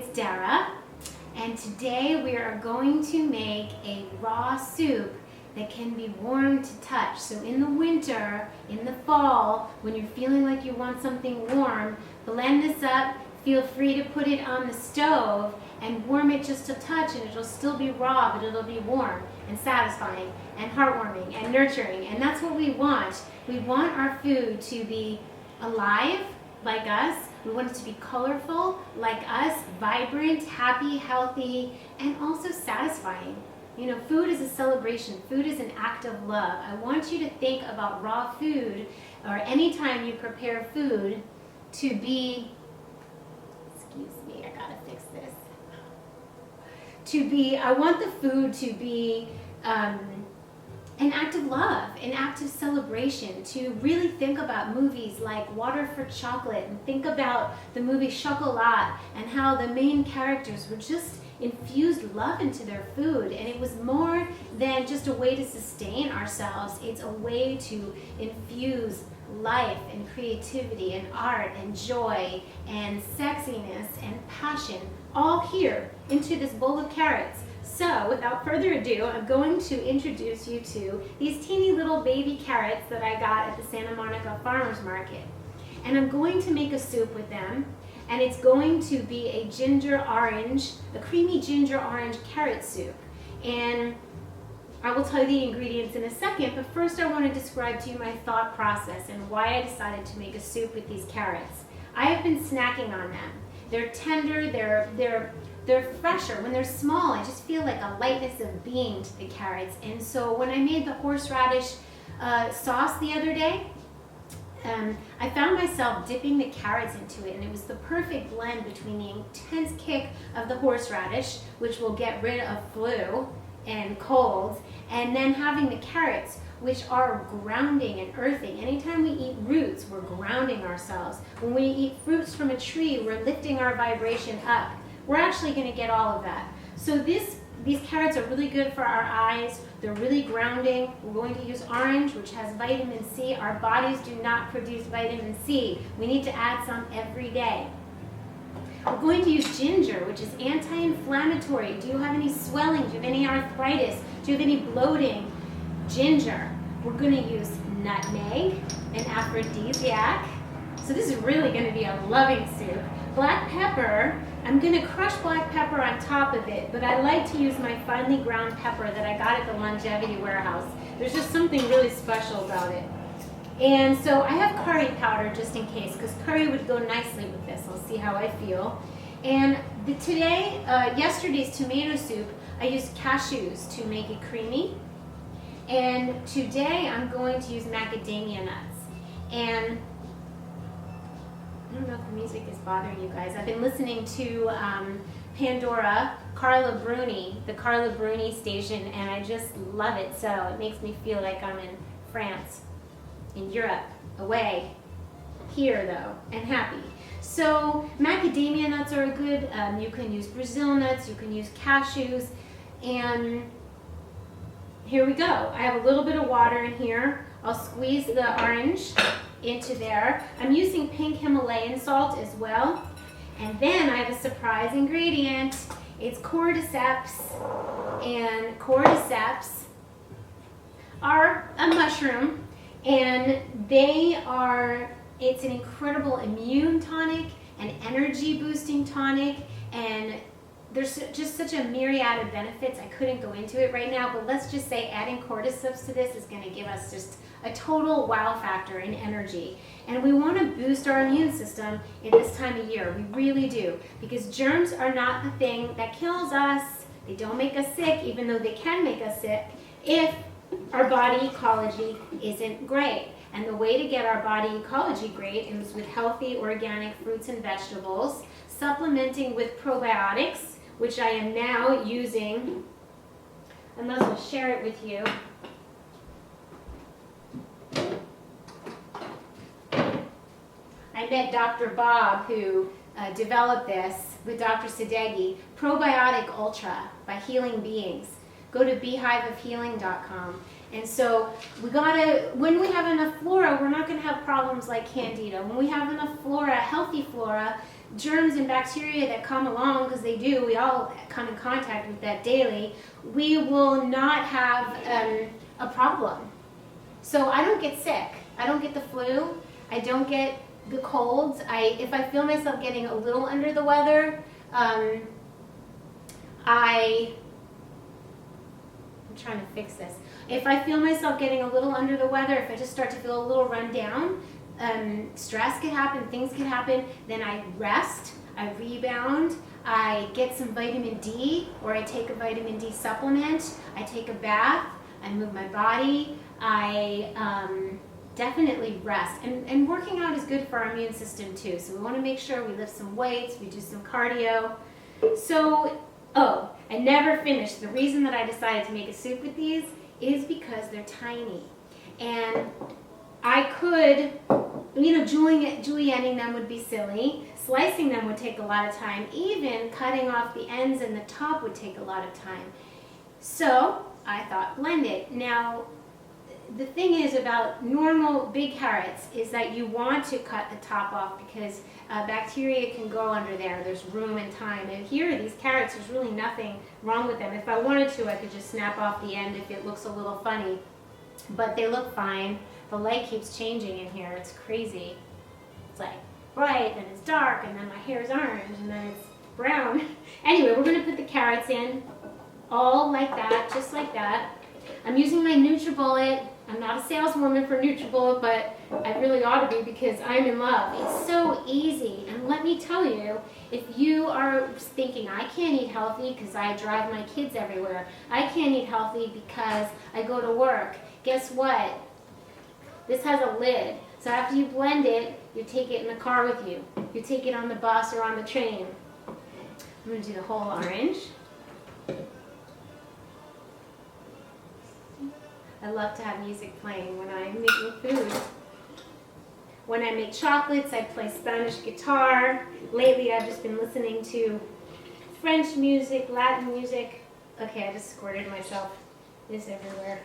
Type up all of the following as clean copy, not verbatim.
it's Dara, and today we are going to make a raw soup that can be warm to touch. So in the winter, in the fall, when you're feeling like you want something warm, blend this up. Feel free to put it on the stove and warm it just a touch, and it'll still be raw, but it'll be warm and satisfying and heartwarming and nurturing. And that's what we want. We want our food to be alive like us. We want it to be colorful like us, vibrant, happy, healthy, and also satisfying. You know, food is a celebration. Food is an act of love. I want you to think about raw food, or anytime you prepare food, to be, excuse me, I gotta fix this. I want the food to be an act of love, an act of celebration, to really think about movies like Water for Chocolate, and think about the movie Chocolat and how the main characters were just infused love into their food, and it was more than just a way to sustain ourselves. It's a way to infuse life and creativity and art and joy and sexiness and passion all here into this bowl of carrots. So without further ado, I'm going to introduce you to these teeny little baby carrots that I got at the Santa Monica Farmers Market. And I'm going to make a soup with them, and it's going to be a creamy ginger orange carrot soup. And I will tell you the ingredients in a second, but first I want to describe to you my thought process and why I decided to make a soup with these carrots. I have been snacking on them. They're tender, they're fresher. When they're small, I just feel like a lightness of being to the carrots. And so when I made the horseradish sauce the other day, I found myself dipping the carrots into it, and it was the perfect blend between the intense kick of the horseradish, which will get rid of flu and colds, and then having the carrots, which are grounding and earthing. Anytime we eat roots, we're grounding ourselves. When we eat fruits from a tree, we're lifting our vibration up. We're actually going to get all of that. So these carrots are really good for our eyes. They're really grounding. We're going to use orange, which has vitamin C. Our bodies do not produce vitamin C. We need to add some every day. We're going to use ginger, which is anti-inflammatory. Do you have any swelling? Do you have any arthritis? Do you have any bloating? Ginger. We're going to use nutmeg, an aphrodisiac. So this is really going to be a loving soup. Black pepper. I'm going to crush black pepper on top of it, but I like to use my finely ground pepper that I got at the Longevity Warehouse. There's just something really special about it. And so I have curry powder just in case, because curry would go nicely with this. I'll see how I feel. And yesterday's tomato soup, I used cashews to make it creamy. And today I'm going to use macadamia nuts. And I don't know if the music is bothering you guys. I've been listening to Pandora, Carla Bruni, the Carla Bruni station, and I just love it. So it makes me feel like I'm in France, in Europe, away, here though, and happy. So macadamia nuts are good. You can use Brazil nuts, you can use cashews, and here we go. I have a little bit of water in here. I'll squeeze the orange into there. I'm using pink Himalayan salt as well. And then I have a surprise ingredient. It's cordyceps. And cordyceps are a mushroom, and it's an incredible immune tonic, an energy boosting tonic, and there's just such a myriad of benefits. I couldn't go into it right now, but let's just say adding cordyceps to this is going to give us just a total wow factor in energy. And we want to boost our immune system in this time of year. We really do, because germs are not the thing that kills us. They don't make us sick, even though they can make us sick if our body ecology isn't great. And the way to get our body ecology great is with healthy organic fruits and vegetables, supplementing with probiotics, which I am now using. I might as well share it with you. I met Dr. Bob, who developed this with Dr. Sadeghi, Probiotic Ultra by Healing Beings. Go to beehiveofhealing.com. And so when we have enough flora, we're not going to have problems like candida. When we have enough flora, healthy flora, germs and bacteria that come along, because they do, we all come in contact with that daily, we will not have a problem. So I don't get sick. I don't get the flu. I don't get the colds. If I feel myself getting a little under the weather, I'm trying to fix this. If I feel myself getting a little under the weather, if I just start to feel a little run down, stress could happen, things could happen, then I rest, I rebound, I get some vitamin D, or I take a vitamin D supplement, I take a bath, I move my body, I definitely rest. And working out is good for our immune system too, so we want to make sure we lift some weights, we do some cardio. So, oh, I never finished. The reason that I decided to make a soup with these is because they're tiny. And I could, you know, julienning them would be silly. Slicing them would take a lot of time. Even cutting off the ends and the top would take a lot of time. So I thought blend it. Now, the thing is about normal big carrots is that you want to cut the top off because bacteria can go under there. There's room and time. And here, these carrots, there's really nothing wrong with them. If I wanted to, I could just snap off the end if it looks a little funny. But they look fine. The light keeps changing in here. It's crazy. It's like bright, and it's dark, and then my hair is orange, and then it's brown. Anyway, we're going to put the carrots in all like that, just like that. I'm using my NutriBullet. I'm not a saleswoman for NutriBullet, but I really ought to be because I'm in love. It's so easy. And let me tell you, if you are thinking, I can't eat healthy because I drive my kids everywhere. I can't eat healthy because I go to work. Guess what? This has a lid. So after you blend it, you take it in the car with you. You take it on the bus or on the train. I'm going to do the whole orange. I love to have music playing when I'm making food. When I make chocolates, I play Spanish guitar. Lately, I've just been listening to French music, Latin music. Okay, I just squirted myself. It's everywhere.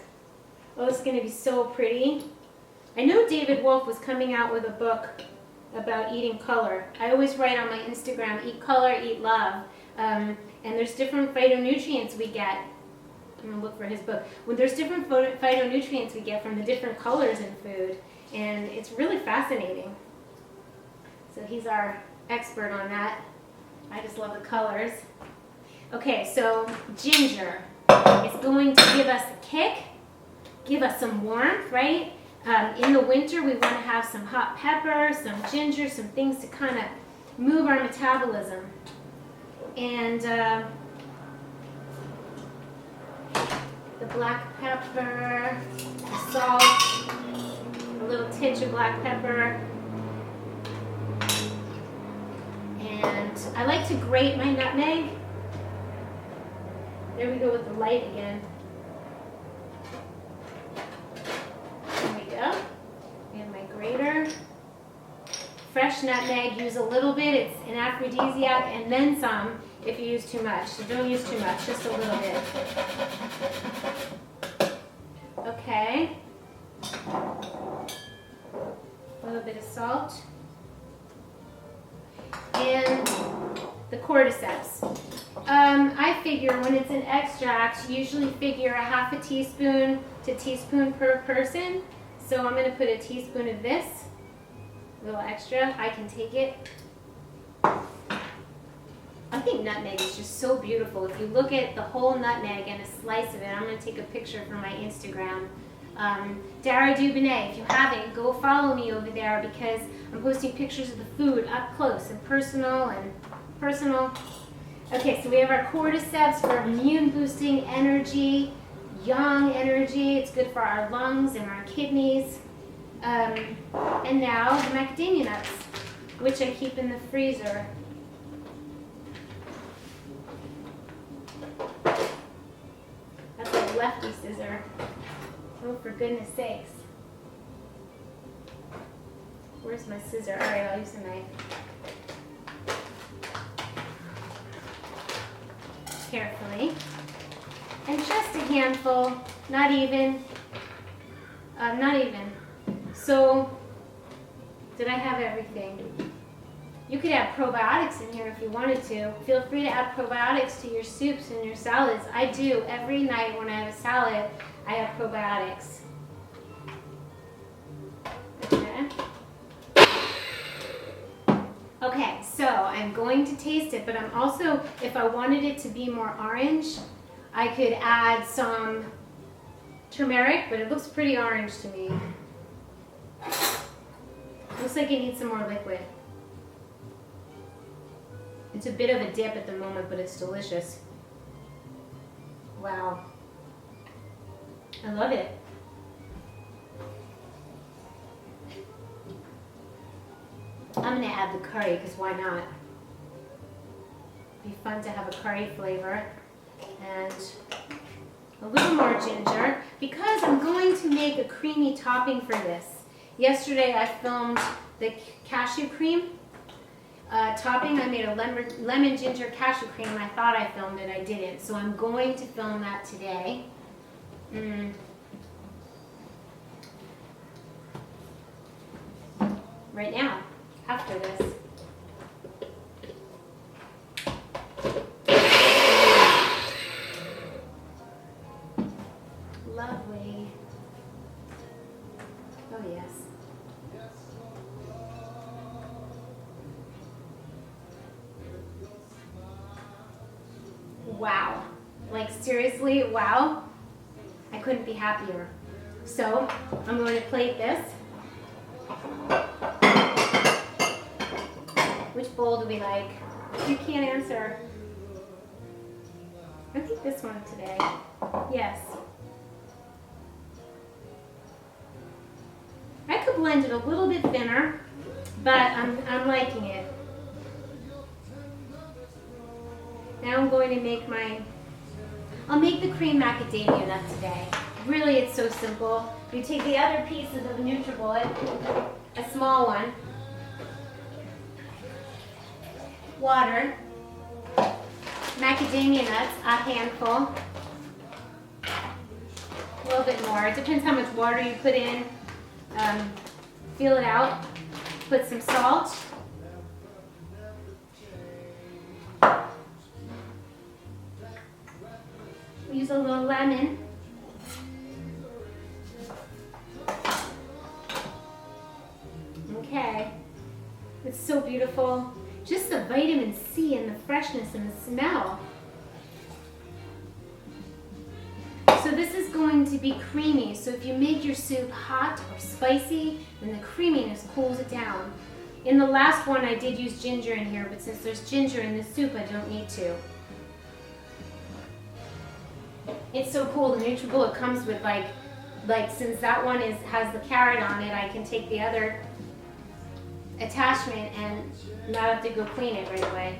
Oh, it's going to be so pretty. I know David Wolf was coming out with a book about eating color. I always write on my Instagram, eat color, eat love. And there's different phytonutrients we get. I'm going to look for his book. Well, there's different phytonutrients we get from the different colors in food. And it's really fascinating. So he's our expert on that. I just love the colors. Okay, so ginger is going to give us a kick, give us some warmth, right? In the winter, we want to have some hot pepper, some ginger, some things to kind of move our metabolism. And the black pepper, the salt, a little tinge of black pepper. And I like to grate my nutmeg. There we go with the light again. We have my grater. Fresh nutmeg, use a little bit. It's an aphrodisiac, and then some if you use too much. So don't use too much, just a little bit. Okay. A little bit of salt. And the cordyceps. I figure when it's an extract, you usually figure a half a teaspoon to teaspoon per person. So I'm going to put a teaspoon of this, a little extra. I can take it. I think nutmeg is just so beautiful. If you look at the whole nutmeg and a slice of it, I'm going to take a picture for my Instagram. Dara Dubinet, if you haven't, go follow me over there because I'm posting pictures of the food up close and personal. Okay, so we have our cordyceps for immune boosting energy. Young energy. It's good for our lungs and our kidneys. And now the macadamia nuts, which I keep in the freezer. That's a lefty scissor. Oh, for goodness sakes. Where's my scissor? All right, I'll use a knife. Carefully. And just a handful, not even. So, did I have everything? You could add probiotics in here if you wanted to. Feel free to add probiotics to your soups and your salads. I do. Every night when I have a salad, I have probiotics. Okay. Okay, so I'm going to taste it, but I'm also, if I wanted it to be more orange, I could add some turmeric, but it looks pretty orange to me. Looks like it needs some more liquid. It's a bit of a dip at the moment, but it's delicious. Wow. I love it. I'm gonna add the curry, because why not? Be fun to have a curry flavor. And a little more ginger, because I'm going to make a creamy topping for this. Yesterday I filmed the cashew cream topping. I made a lemon ginger cashew cream. I thought I filmed it, I didn't. So I'm going to film that today. Right now, after this. Lovely. Oh yes. Wow. Like seriously, wow. I couldn't be happier. So I'm going to plate this. Which bowl do we like? You can't answer. I think this one today. Yes. I could blend it a little bit thinner, but I'm liking it. Now I'm going to make I'll make the cream macadamia nut today. Really, it's so simple. You take the other pieces of NutriBullet, a small one, water, macadamia nuts, a handful, a little bit more. It depends how much water you put in. Feel it out. Put some salt. Use a little lemon. Okay. It's so beautiful. Just the vitamin C and the freshness and the smell. So this is going to be creamy. So if you make your soup hot or spicy, then the creaminess cools it down. In the last one I did use ginger in here, but since there's ginger in the soup, I don't need to. It's so cool. The NutriBullet comes with like since that one has the carrot on it, I can take the other attachment and not have to go clean it right away.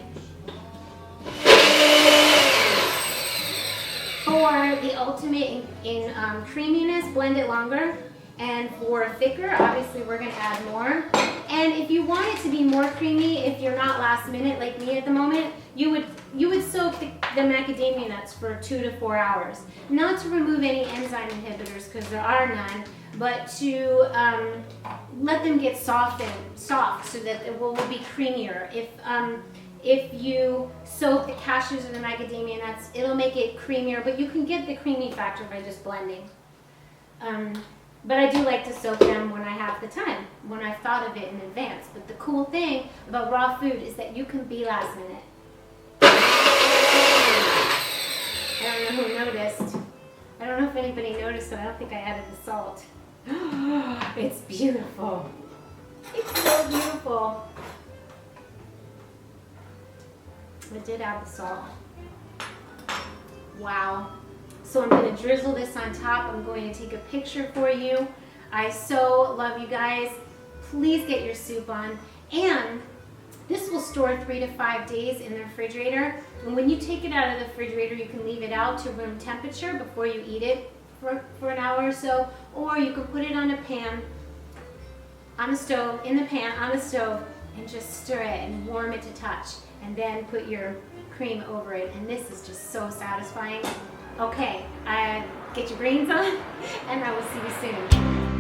For the ultimate in creaminess, blend it longer. And for thicker, obviously we're going to add more. And if you want it to be more creamy, if you're not last minute like me at the moment, you would soak the macadamia nuts for 2 to 4 hours. Not to remove any enzyme inhibitors, because there are none, but to let them get soft so that it will be creamier. If you soak the cashews or the macadamia nuts, it'll make it creamier, but you can get the creamy factor by just blending. But I do like to soak them when I have the time, when I've thought of it in advance. But the cool thing about raw food is that you can be last minute. I don't know who noticed. I don't know if anybody noticed, but I don't think I added the salt. It's beautiful. It's so beautiful. I did add the salt. Wow. So I'm going to drizzle this on top. I'm going to take a picture for you. I so love you guys. Please get your soup on. And this will store 3 to 5 days in the refrigerator. And when you take it out of the refrigerator, you can leave it out to room temperature before you eat it for an hour or so. Or you can put it on a pan, on a stove, in the pan, on the stove, and just stir it and warm it to touch. And then put your cream over it. And this is just so satisfying. Okay, get your greens on, and I will see you soon.